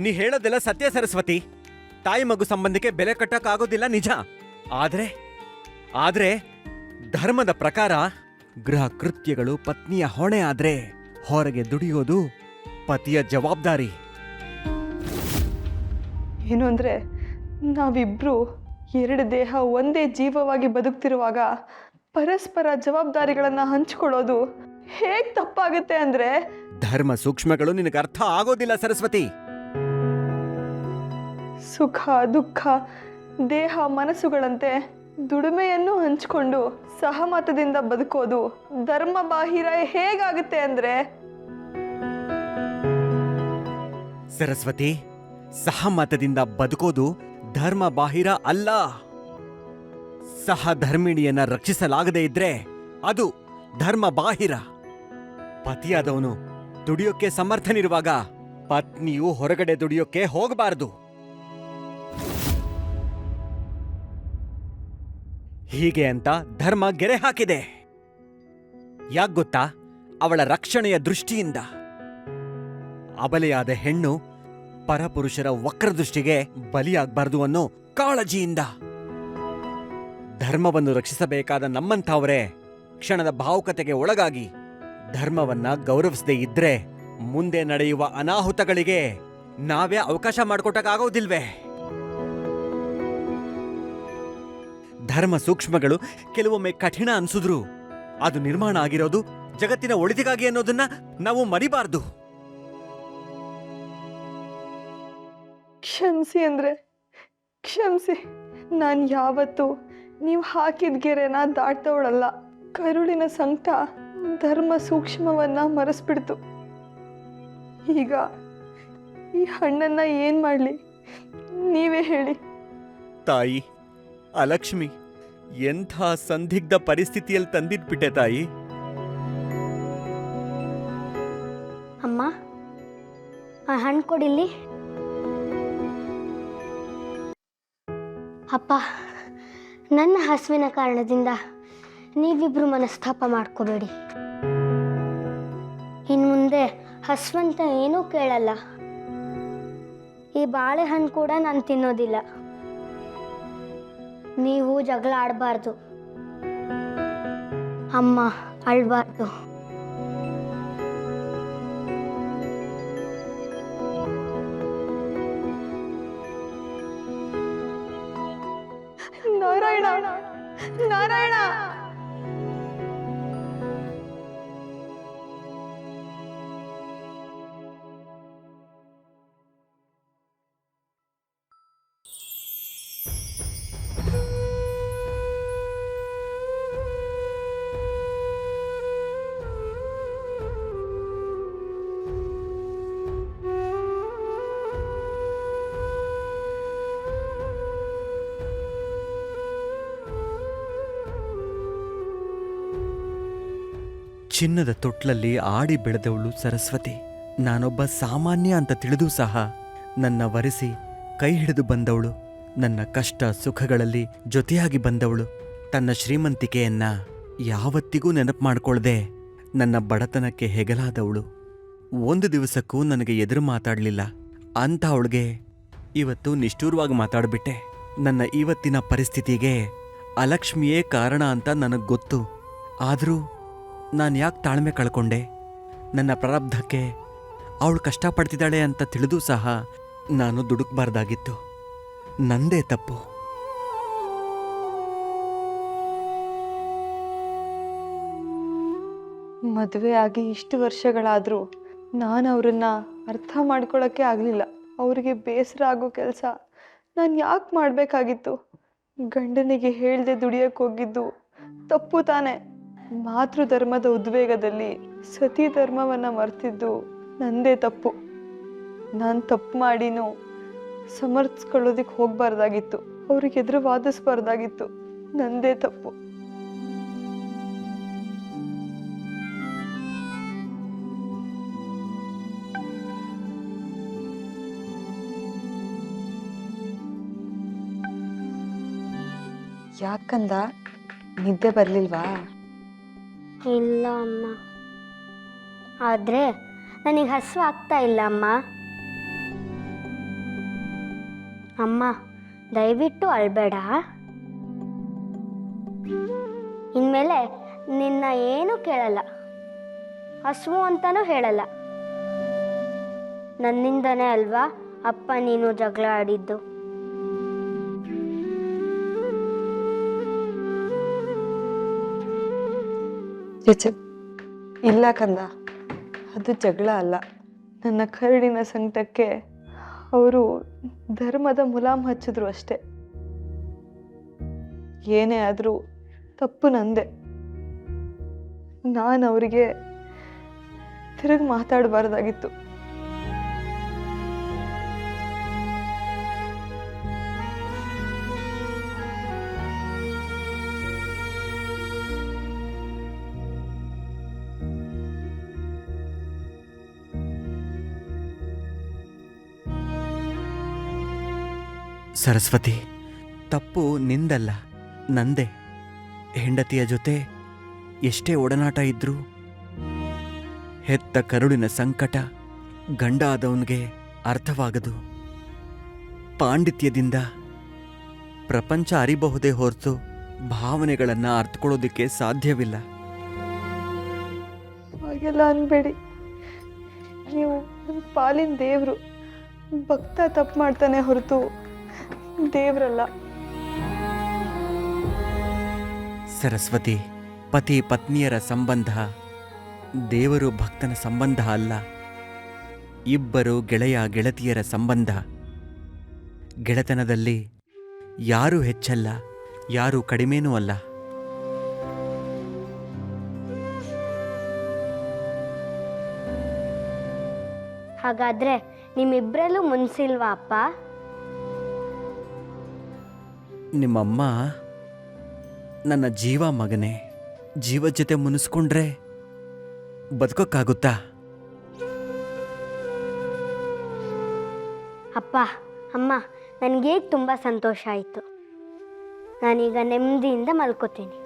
ನೀ ಹೇಳೋದೆಲ್ಲ ಸತ್ಯ ಸರಸ್ವತಿ. ತಾಯಿ ಮಗು ಸಂಬಂಧಕ್ಕೆ ಬೆಲೆ ಕಟ್ಟಕ್ಕಾಗೋದಿಲ್ಲ ನಿಜ. ಆದ್ರೆ ಧರ್ಮದ ಪ್ರಕಾರ ಗೃಹ ಕೃತ್ಯಗಳು ಪತ್ನಿಯ ಹೊಣೆ ಆದ್ರೆ ಹೊರಗೆ ದುಡಿಯೋದು ಪತಿಯ ಜವಾಬ್ದಾರಿ. ಏನು ಅಂದ್ರೆ ನಾವಿಬ್ರು ಎರಡು ದೇಹ ಒಂದೇ ಜೀವವಾಗಿ ಬದುಕ್ತಿರುವಾಗ ಪರಸ್ಪರ ಜವಾಬ್ದಾರಿಗಳನ್ನ ಹಂಚ್ಕೊಳ್ಳೋದು ಹೇಗ್ ತಪ್ಪಾಗುತ್ತೆ ಅಂದ್ರೆ ಧರ್ಮ ಸೂಕ್ಷ್ಮಗಳು ನಿನಗೆ ಅರ್ಥ ಆಗೋದಿಲ್ಲ ಸರಸ್ವತಿ. ಸುಖ ದುಃಖ ದೇಹ ಮನಸ್ಸುಗಳಂತೆ ದುಡಿಮೆಯನ್ನು ಹಂಚಿಕೊಂಡು ಸಹಮತದಿಂದ ಬದುಕೋದು ಧರ್ಮ ಬಾಹಿರ ಹೇಗಾಗುತ್ತೆ ಅಂದ್ರೆ ಸರಸ್ವತಿ, ಸಹಮತದಿಂದ ಬದುಕೋದು ಧರ್ಮ ಬಾಹಿರ ಅಲ್ಲ. ಸಹಧರ್ಮಿಣಿಯನ್ನ ರಕ್ಷಿಸಲಾಗದೇ ಇದ್ರೆ ಅದು ಧರ್ಮ ಬಾಹಿರ. ಪತಿಯಾದವನು ದುಡಿಯೋಕೆ ಸಮರ್ಥನಿರುವಾಗ ಪತ್ನಿಯು ಹೊರಗಡೆ ದುಡಿಯೋಕೆ ಹೋಗಬಾರದು. ಹೀಗೆ ಅಂತ ಧರ್ಮ ಗೆರೆ ಹಾಕಿದೆ. ಯಾಕ್ ಗೊತ್ತಾ? ಅವಳ ರಕ್ಷಣೆಯ ದೃಷ್ಟಿಯಿಂದ. ಅಬಲೆಯಾದ ಹೆಣ್ಣು ಪರಪುರುಷರ ವಕ್ರದೃಷ್ಟಿಗೆ ಬಲಿಯಾಗಬಾರದು ಅನ್ನೋ ಕಾಳಜಿಯಿಂದ. ಧರ್ಮವನ್ನು ರಕ್ಷಿಸಬೇಕಾದ ನಮ್ಮಂಥವರೇ ಕ್ಷಣದ ಭಾವುಕತೆಗೆ ಒಳಗಾಗಿ ಧರ್ಮವನ್ನ ಗೌರವಿಸದೇ ಇದ್ರೆ ಮುಂದೆ ನಡೆಯುವ ಅನಾಹುತಗಳಿಗೆ ನಾವೇ ಅವಕಾಶ ಮಾಡಿಕೊಟ್ಟಕ್ಕಾಗೋದಿಲ್ವೇ? ಧರ್ಮ ಸೂಕ್ಷ್ಮಗಳು ಕೆಲವೊಮ್ಮೆ ಕಠಿಣ ಅನ್ಸಿದ್ರು ಅದು ನಿರ್ಮಾಣ ಆಗಿರೋದು ಜಗತ್ತಿನ ಒಳಿತಿಗಾಗಿ ಅನ್ನೋದನ್ನ ನಾವು ಮರಿಬಾರ್ದು. ಕ್ಷಮಿಸಿ ಅಂದ್ರೆ ಕ್ಷಮಿಸಿ. ನಾನು ಯಾವತ್ತೂ ನೀವು ಹಾಕಿದ ಗೆರೆನ ದಾಟ್ದವಳಲ್ಲ. ಕರುಳಿನ ಸಂಕಟ ಧರ್ಮ ಸೂಕ್ಷ್ಮವನ್ನ ಮರೆಸ್ಬಿಡ್ತು. ಈಗ ಈ ಹಣ್ಣನ್ನ ಏನ್ ಮಾಡ್ಲಿ ನೀವೇ ಹೇಳಿ. ತಾಯಿ ಅಲಕ್ಷ್ಮಿ, ಎಂಥ ಸಂದಿಗ್ಧ ಪರಿಸ್ಥಿತಿಯಲ್ಲಿ ತಂದಿಟ್ಬಿಟ್ಟೆ ತಾಯಿ. ಅಮ್ಮ, ಆ ಹಣ್ಣು ಕೊಡಿಲ್ಲಿ. ಅಪ್ಪ, ನನ್ನ ಹಸುವಿನ ಕಾರಣದಿಂದ ನೀವಿಬ್ರು ಮನಸ್ತಾಪ ಮಾಡ್ಕೋಬೇಡಿ. ಇನ್ನು ಮುಂದೆ ಹಸುವಂತ ಏನೂ ಕೇಳಲ್ಲ. ಈ ಬಾಳೆಹಣ್ಣು ಕೂಡ ನಾನು ತಿನ್ನೋದಿಲ್ಲ. ನೀವು ಜಗಳ ಆಡಬಾರ್ದು. ಅಮ್ಮ ಅಳ್ಬಾರ್ದು. ನಾರಾಯಣ ನಾರಾಯಣ. ಚಿನ್ನದ ತೊಟ್ಲಲ್ಲಿ ಆಡಿ ಬೆಳೆದವಳು ಸರಸ್ವತಿ. ನಾನೊಬ್ಬ ಸಾಮಾನ್ಯ ಅಂತ ತಿಳಿದೂ ಸಹ ನನ್ನ ವರೆಸಿ ಕೈ ಹಿಡಿದು ಬಂದವಳು. ನನ್ನ ಕಷ್ಟ ಸುಖಗಳಲ್ಲಿ ಜೊತೆಯಾಗಿ ಬಂದವಳು. ತನ್ನ ಶ್ರೀಮಂತಿಕೆಯನ್ನ ಯಾವತ್ತಿಗೂ ನೆನಪು ಮಾಡ್ಕೊಳ್ದೆ ನನ್ನ ಬಡತನಕ್ಕೆ ಹೆಗಲಾದವಳು. ಒಂದು ದಿವಸಕ್ಕೂ ನನಗೆ ಎದುರು ಮಾತಾಡಲಿಲ್ಲ ಅಂತ ಅವಳಿಗೆ ಇವತ್ತು ನಿಷ್ಠೂರವಾಗಿ ಮಾತಾಡ್ಬಿಟ್ಟೆ. ನನ್ನ ಇವತ್ತಿನ ಪರಿಸ್ಥಿತಿಗೆ ಅಲಕ್ಷ್ಮಿಯೇ ಕಾರಣ ಅಂತ ನನಗೆ ಗೊತ್ತು. ಆದರೂ ನಾನು ಯಾಕೆ ತಾಳ್ಮೆ ಕಳ್ಕೊಂಡೆ? ನನ್ನ ಪ್ರಾರಬ್ಧಕ್ಕೆ ಅವಳು ಕಷ್ಟಪಡ್ತಿದ್ದಾಳೆ ಅಂತ ತಿಳಿದೂ ಸಹ ನಾನು ದುಡುಕ್ಬಾರ್ದಾಗಿತ್ತು. ನಂದೇ ತಪ್ಪು. ಮದುವೆ ಆಗಿ ಇಷ್ಟು ವರ್ಷಗಳಾದರೂ ನಾನು ಅವ್ರನ್ನ ಅರ್ಥ ಮಾಡ್ಕೊಳ್ಳೋಕ್ಕೆ ಆಗಲಿಲ್ಲ. ಅವ್ರಿಗೆ ಬೇಸರ ಆಗೋ ಕೆಲಸ ನಾನು ಯಾಕೆ ಮಾಡಬೇಕಾಗಿತ್ತು? ಗಂಡನಿಗೆ ಹೇಳ್ದೆ ದುಡಿಯೋಕ್ಕೆ ಹೋಗಿದ್ದು ತಪ್ಪು ತಾನೆ. ಮಾತೃ ಧರ್ಮದ ಉದ್ವೇಗದಲ್ಲಿ ಸತಿ ಧರ್ಮವನ್ನು ಮರ್ತಿದ್ದು ನಂದೇ ತಪ್ಪು. ನಾನು ತಪ್ಪು ಮಾಡಿನೂ ಸಮರ್ಥಿಸ್ಕೊಳ್ಳೋದಕ್ಕೆ ಹೋಗಬಾರ್ದಾಗಿತ್ತು. ಅವ್ರಿಗೆ ಎದುರು ವಾದಿಸ್ಬಾರ್ದಾಗಿತ್ತು. ನಂದೇ ತಪ್ಪು. ಯಾಕಂದ ನಿದ್ದೆ ಬರಲಿಲ್ವಾ? ಇಲ್ಲ ಅಮ್ಮ, ಆದರೆ ನನಗೆ ಹಸಿವು ಆಗ್ತಾ ಇಲ್ಲ ಅಮ್ಮ. ಅಮ್ಮ ದಯವಿಟ್ಟು ಅಳ್ಬೇಡ. ಇನ್ಮೇಲೆ ನಿನ್ನ ಏನೂ ಕೇಳಲ್ಲ, ಹಸುವು ಅಂತಲೂ ಹೇಳಲ್ಲ. ನನ್ನಿಂದನೇ ಅಲ್ವಾ ಅಪ್ಪ ನೀನು ಜಗಳ ಆಡಿದ್ದು. ಚೇಚೆ, ಇಲ್ಲ ಕಂದ, ಅದು ಜಗಳ ಅಲ್ಲ. ನನ್ನ ಕರಡಿನ ಸಂಕಟಕ್ಕೆ ಅವರು ಧರ್ಮದ ಮುಲಾಮ್ ಹಚ್ಚಿದ್ರು ಅಷ್ಟೆ. ಏನೇ ಆದರೂ ತಪ್ಪು ನಂದೆ. ನಾನು ಅವರಿಗೆ ತಿರುಗಿ ಮಾತಾಡಬಾರ್ದಾಗಿತ್ತು. ಸರಸ್ವತಿ, ತಪ್ಪು ನಿಂದಲ್ಲ, ನಂದೆ. ಹೆಂಡತಿಯ ಜೊತೆ ಎಷ್ಟೇ ಒಡನಾಟ ಇದ್ರೂ ಹೆತ್ತ ಕರುಳಿನ ಸಂಕಟ ಗಂಡ ಆದವನಿಗೆ ಅರ್ಥವಾಗದು. ಪಾಂಡಿತ್ಯದಿಂದ ಪ್ರಪಂಚ ಅರಿಬಹುದೇ ಹೊರತು ಭಾವನೆಗಳನ್ನು ಅರ್ಥಕೊಳ್ಳೋದಕ್ಕೆ ಸಾಧ್ಯವಿಲ್ಲ. ಹಾಗೆಲ್ಲ ಅನ್ಬೇಡಿ. ನೀವು ನನ್ನ ಪಾಲಿನ ದೇವರು. ಭಕ್ತ ತಪ್ಪು ಮಾಡ್ತಾನೆ ಹೊರತು ದೇವರಲ್ಲ. ಸರಸ್ವತಿ, ಪತಿ ಪತ್ನಿಯರ ಸಂಬಂಧ ದೇವರು ಭಕ್ತನ ಸಂಬಂಧ ಅಲ್ಲ. ಇಬ್ಬರು ಗೆಳೆಯ ಗೆಳತಿಯರ ಸಂಬಂಧ. ಗೆಳೆತನದಲ್ಲಿ ಯಾರೂ ಹೆಚ್ಚಲ್ಲ, ಯಾರೂ ಕಡಿಮೆನೂ ಅಲ್ಲ. ಹಾಗಾದ್ರೆ ನಿಮ್ಮಿಬ್ಬರಲ್ಲೂ ಮುನ್ಸಿಲ್ವಾ ಅಪ್ಪ? ನಿಮ್ಮಮ್ಮ ನನ್ನ ಜೀವ ಮಗನೇ. ಜೀವದ ಜೊತೆ ಮುನಿಸ್ಕೊಂಡ್ರೆ ಬದುಕೋಕ್ಕಾಗುತ್ತಾ? ಅಪ್ಪ ಅಮ್ಮ, ನನಗೀಗ ತುಂಬ ಸಂತೋಷ ಆಯಿತು. ನಾನೀಗ ನೆಮ್ಮದಿಯಿಂದ ಮಲ್ಕೋತೀನಿ.